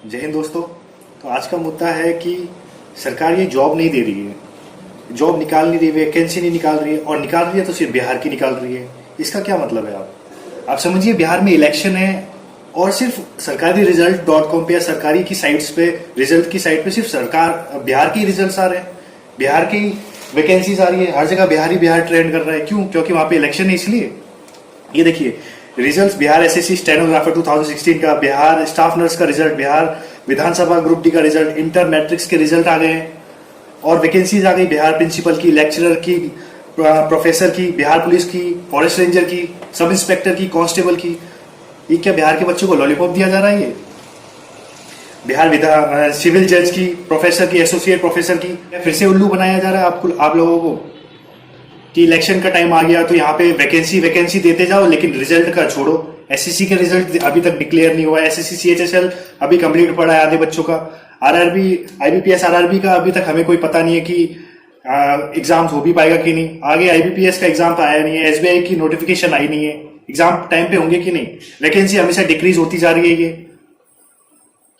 जय हिंद दोस्तों। तो आज का मुद्दा है कि सरकार ये जॉब नहीं दे रही है, जॉब निकाल नहीं रही, वैकेंसी नहीं निकाल रही है, और निकाल रही है तो सिर्फ बिहार की निकाल रही है। इसका क्या मतलब है? आप समझिए, बिहार में इलेक्शन है और सिर्फ सरकारी रिजल्ट.com पे या सरकारी की साइट्स पे, रिजल्ट की साइट पे सिर्फ सरकार बिहार के रिजल्ट आ रहे हैं, बिहार की वैकेंसीज आ रही है, हर जगह बिहार ही बिहार ट्रेंड कर रहा है। क्यों? क्योंकि वहां पे इलेक्शन है इसलिए। ये देखिए रिजल्ट्स, बिहार एसएससी स्टेनोग्राफर 2016 का, बिहार स्टाफ नर्स का रिजल्ट, बिहार विधानसभा ग्रुप डी का रिजल्ट, इंटर मैट्रिक्स के रिजल्ट आ गए हैं, और वैकेंसीज आ गई बिहार प्रिंसिपल की, लेक्चरर की, प्रोफेसर की, बिहार पुलिस की, फॉरेस्ट रेंजर की, सब इंस्पेक्टर की, कांस्टेबल की। ये क्या बिहार के बच्चों को लॉलीपॉप दिया जा रहा है? ये बिहार सिविल जज की, प्रोफेसर की, एसोसिएट प्रोफेसर की फिर से उल्लू बनाया जा रहा है आप लोगों को कि इलेक्शन का टाइम आ गया तो यहाँ पे वैकेंसी देते जाओ, लेकिन रिजल्ट का छोड़ो। एसएससी का रिजल्ट अभी तक डिक्लेयर नहीं हुआ है, एसएससी सीएचएसएल अभी कंप्लीट पड़ा है आधे बच्चों का, आरआरबी आईबीपीएस आरआरबी का अभी तक हमें कोई पता नहीं है कि एग्जाम हो भी पाएगा कि नहीं। आगे आईबीपीएस का एग्जाम तो आया नहीं है, एसबीआई की नोटिफिकेशन आई नहीं है, एग्जाम टाइम पे होंगे कि नहीं। वैकेंसी हमेशा डिक्रीज होती जा रही है।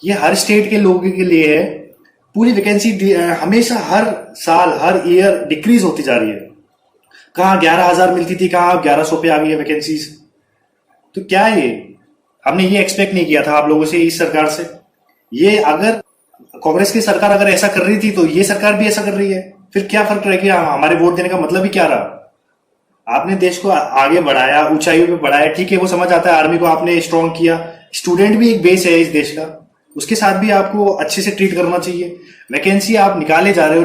ये हर स्टेट के लोगों के लिए है, पूरी वैकेंसी हमेशा हर साल हर ईयर डिक्रीज होती जा रही है। कहाँ 11,000 मिलती थी, कहाँ 1100 पे आ गई है वैकेंसीज। तो क्या है ये? हमने ये एक्सपेक्ट नहीं किया था आप लोगों से, इस सरकार से। ये अगर कांग्रेस की सरकार अगर ऐसा कर रही थी तो ये सरकार भी ऐसा कर रही है, फिर क्या फर्क रह गया? हमारे वोट देने का मतलब ही क्या रहा? आपने देश को आगे बढ़ाया, ऊंचाइयों पे बढ़ाया, ठीक है, वो समझ आता है। आर्मी को आपने स्ट्रॉन्ग किया, स्टूडेंट भी एक बेस है इस देश का, उसके साथ भी आपको अच्छे से ट्रीट करना चाहिए। वैकेंसी आप निकाले जा रहे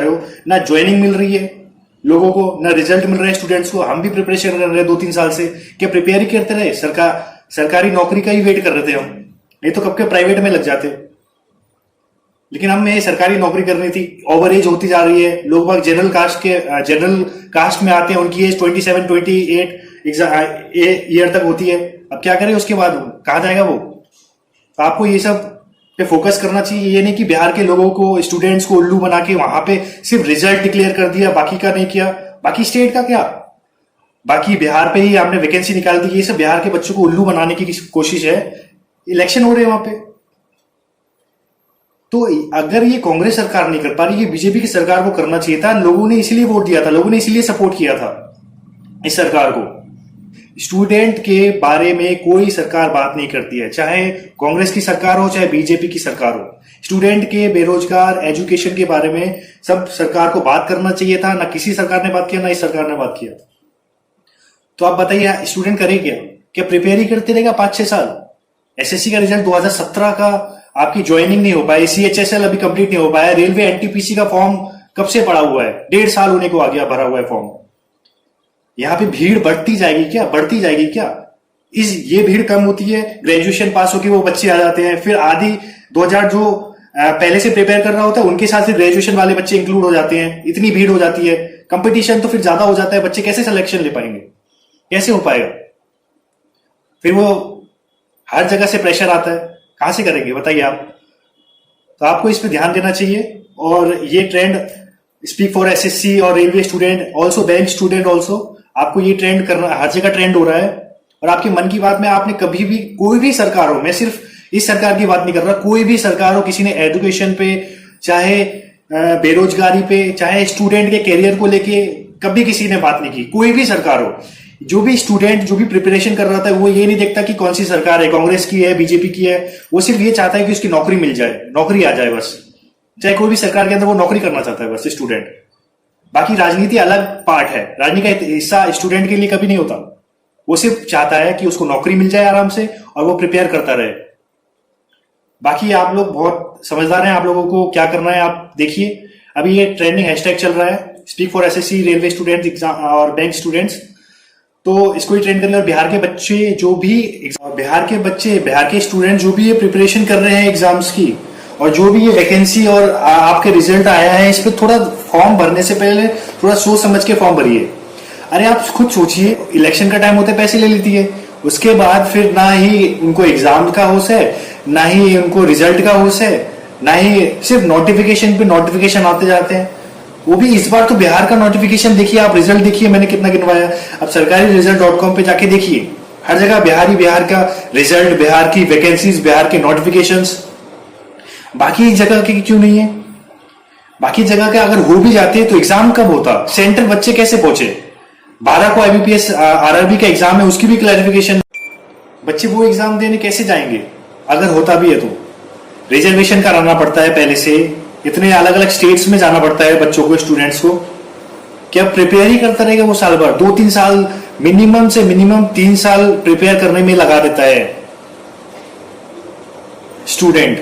हो, ना ज्वाइनिंग मिल रही है लोगों को, ना रिजल्ट मिल रहा है स्टूडेंट्स को। हम भी प्रिपरेशन कर रहे हैं 2-3 साल से, क्या प्रिपेयर ही करते रहे, सरकारी नौकरी का ही वेट कर रहे थे हम, नहीं तो कब के प्राइवेट में लग जाते। लेकिन हमें सरकारी नौकरी करनी थी। ओवर एज होती जा रही है, लोग बाग जनरल कास्ट में आते हैं, उनकी एज 27-28 ईयर तक होती है। अब क्या करें उसके बाद, कहाँ जाएगा वो? आपको ये सब पे फोकस करना चाहिए। ये नहीं कि बिहार के लोगों को, स्टूडेंट्स को उल्लू बना के वहां पे सिर्फ रिजल्ट डिक्लेयर कर दिया, बाकी का नहीं किया। बाकी स्टेट का क्या? बाकी बिहार पे ही हमने वैकेंसी निकाल दी। ये सब बिहार के बच्चों को उल्लू बनाने की कोशिश है। इलेक्शन हो रहे हैं वहां पे, तो अगर ये कांग्रेस सरकार नहीं कर पा रही, ये बीजेपी की सरकार को करना चाहिए था। लोगों ने इसलिए वोट दिया था, लोगों ने इसलिए सपोर्ट किया था इस सरकार को। स्टूडेंट के बारे में कोई सरकार बात नहीं करती है, चाहे कांग्रेस की सरकार हो चाहे बीजेपी की सरकार हो। स्टूडेंट के, बेरोजगार, एजुकेशन के बारे में सब सरकार को बात करना चाहिए था। ना किसी सरकार ने बात किया, ना इस सरकार ने बात किया। तो आप बताइए स्टूडेंट करे क्या प्रिपेयर ही करते रहेगा 5-6 साल? एसएससी का रिजल्ट 2017 का, आपकी ज्वाइनिंग नहीं हो पाई, सीएचएसएल अभी कंप्लीट नहीं हो पाया, रेलवे एनटीपीसी का फॉर्म कब से पड़ा हुआ है, 1.5 साल होने को आ गया भरा हुआ है फॉर्म। यहाँ पे भीड़ बढ़ती जाएगी क्या? ये भीड़ कम होती है, ग्रेजुएशन पास होकर वो बच्चे आ जाते हैं, फिर आधी 2000 जो पहले से प्रिपेयर कर रहा होता है उनके साथ फिर ग्रेजुएशन वाले बच्चे इंक्लूड हो जाते हैं। इतनी भीड़ हो जाती है, कंपटीशन तो फिर ज्यादा हो जाता है, बच्चे कैसे सिलेक्शन ले पाएंगे? कैसे हो पाएगा? फिर वो हर जगह से प्रेशर आता है, कहां से करेंगे बताइए आप? तो आपको इस पर ध्यान देना चाहिए। और ये ट्रेंड स्पीक फॉर एसएससी और railway student also, bank student also, आपको ये ट्रेंड करना, हर जगह ट्रेंड हो रहा है। और आपके मन की बात में आपने कभी भी, कोई भी सरकार हो, मैं सिर्फ इस सरकार की बात नहीं कर रहा, कोई भी सरकार हो, किसी ने एजुकेशन पे, चाहे बेरोजगारी पे, चाहे स्टूडेंट के कैरियर को लेके कभी किसी ने बात नहीं की। कोई भी सरकार हो, जो भी स्टूडेंट जो भी प्रिपरेशन कर रहा था, वो ये नहीं देखता कि कौन सी सरकार है, कांग्रेस की है, बीजेपी की है। वो सिर्फ ये चाहता है कि उसकी नौकरी मिल जाए, नौकरी आ जाए बस। चाहे कोई भी सरकार के अंदर वो नौकरी करना चाहता है बस स्टूडेंट। बाकी राजनीति अलग पार्ट है, राजनीति का हिस्सा स्टूडेंट के लिए कभी नहीं होता। वो सिर्फ चाहता है कि उसको नौकरी मिल जाए आराम से और वो प्रिपेयर करता रहे। बाकी आप लोग बहुत समझदार हैं, आप लोगों को क्या करना है आप देखिए। अभी ये ट्रेंडिंग हैशटैग चल रहा है, speak for SSC, railway student exam और बैंक स्टूडेंट्स। तो इसको ही ट्रेंड करना। और बिहार के बच्चे जो भी, बिहार के स्टूडेंट जो भी ये प्रिपरेशन कर रहे हैं एग्जाम्स की, और जो भी ये वैकेंसी और आपके रिजल्ट आया है, इस पर थोड़ा फॉर्म भरने से पहले थोड़ा सोच समझ के फॉर्म भरिए। अरे आप खुद सोचिए, इलेक्शन का टाइम होते पैसे ले लेती है, उसके बाद फिर ना ही उनको एग्जाम का होश है, ना ही उनको रिजल्ट का होश है, ना ही सिर्फ नोटिफिकेशन पे नोटिफिकेशन आते जाते हैं। वो भी इस बार तो बिहार का नोटिफिकेशन देखिए आप, रिजल्ट देखिए मैंने कितना गिनवाया। अब सरकारी रिजल्ट.com पे जाके देखिए, हर जगह बिहार का रिजल्ट, बिहार की वैकेंसीज, बिहार के नोटिफिकेशंस। बाकी जगह के क्यों नहीं है? बाकी जगह के अगर हो भी जाते तो एग्जाम कब होता? सेंटर बच्चे कैसे पहुंचे? 12 को IBPS RRB का एग्जाम है, उसकी भी क्लैरिफिकेशन। बच्चे वो एग्जाम देने कैसे जाएंगे अगर होता भी है तो? रिजर्वेशन कराना पड़ता है पहले से, इतने अलग अलग स्टेट्स में जाना पड़ता है बच्चों को, स्टूडेंट्स को। क्या प्रिपेयर ही करता रहेगा वो साल भर? 2-3 साल मिनिमम से मिनिमम 3 साल प्रिपेयर करने में लगा देता है स्टूडेंट,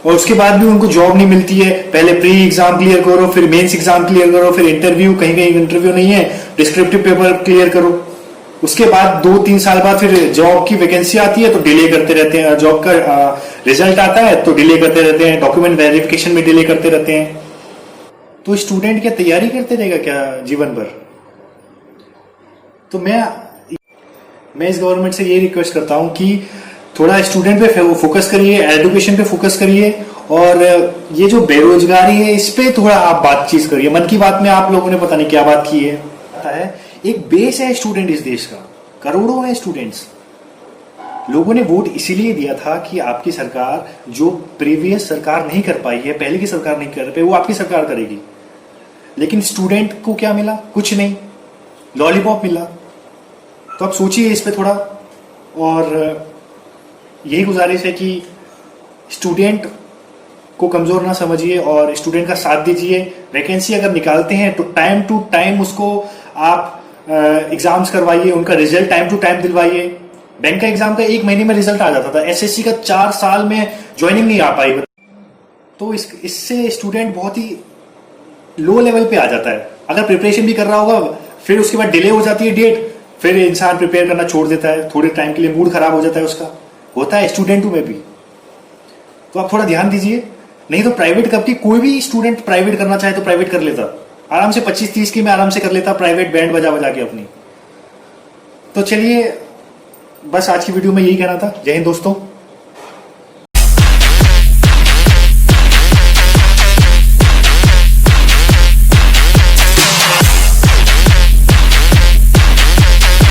और उसके बाद भी उनको जॉब नहीं मिलती है। पहले प्री एग्जाम क्लियर करो, फिर मेंस एग्जाम क्लियर करो, फिर इंटरव्यू, कहीं कहीं इंटरव्यू नहीं है, डिस्क्रिप्टिव पेपर क्लियर करो। उसके बाद 2-3 साल बाद फिर जॉब की वैकेंसी आती है तो डिले करते रहते हैं, जॉब का रिजल्ट आता है तो डिले करते रहते हैं, डॉक्यूमेंट वेरिफिकेशन में डिले करते रहते हैं। तो स्टूडेंट क्या तैयारी करते रहेगा क्या जीवन भर? तो मैं इस गवर्नमेंट से ये रिक्वेस्ट करता हूं कि थोड़ा स्टूडेंट पे फोकस करिए, एजुकेशन पे फोकस करिए, और ये जो बेरोजगारी है इस पे थोड़ा आप बातचीत करिए। मन की बात में आप लोगों ने पता नहीं क्या बात की है। एक बेस है स्टूडेंट इस देश का, करोड़ों है स्टूडेंट्स। लोगों ने वोट इसीलिए दिया था कि आपकी सरकार, जो प्रीवियस सरकार नहीं कर पाई है, पहले की सरकार नहीं कर पाई, वो आपकी सरकार करेगी। लेकिन स्टूडेंट को क्या मिला? कुछ नहीं, लॉलीपॉप मिला। तो आप सोचिए इस पे थोड़ा, और यही गुजारिश है कि स्टूडेंट को कमजोर ना समझिए और स्टूडेंट का साथ दीजिए। वैकेंसी अगर निकालते हैं तो टाइम टू टाइम उसको आप एग्जाम्स करवाइए, उनका रिजल्ट टाइम टू टाइम दिलवाइए। बैंक का एग्जाम का 1 महीने में रिजल्ट आ जाता था, SSC का 4 साल में ज्वाइनिंग नहीं आ पाई। तो इससे स्टूडेंट बहुत ही लो लेवल पे आ जाता है। अगर प्रिपरेशन भी कर रहा होगा, फिर उसके बाद डिले हो जाती है डेट, फिर इंसान प्रिपेयर करना छोड़ देता है, थोड़े टाइम के लिए मूड खराब हो जाता है उसका। होता है स्टूडेंट में भी। तो आप थोड़ा ध्यान दीजिए, नहीं तो प्राइवेट कब की, कोई भी स्टूडेंट प्राइवेट करना चाहे तो प्राइवेट कर लेता, आराम से 25-30 की में आराम से कर लेता प्राइवेट, बैंड बजा बजा के अपनी। तो चलिए, बस आज की वीडियो में यही कहना था। जय हिंद दोस्तों।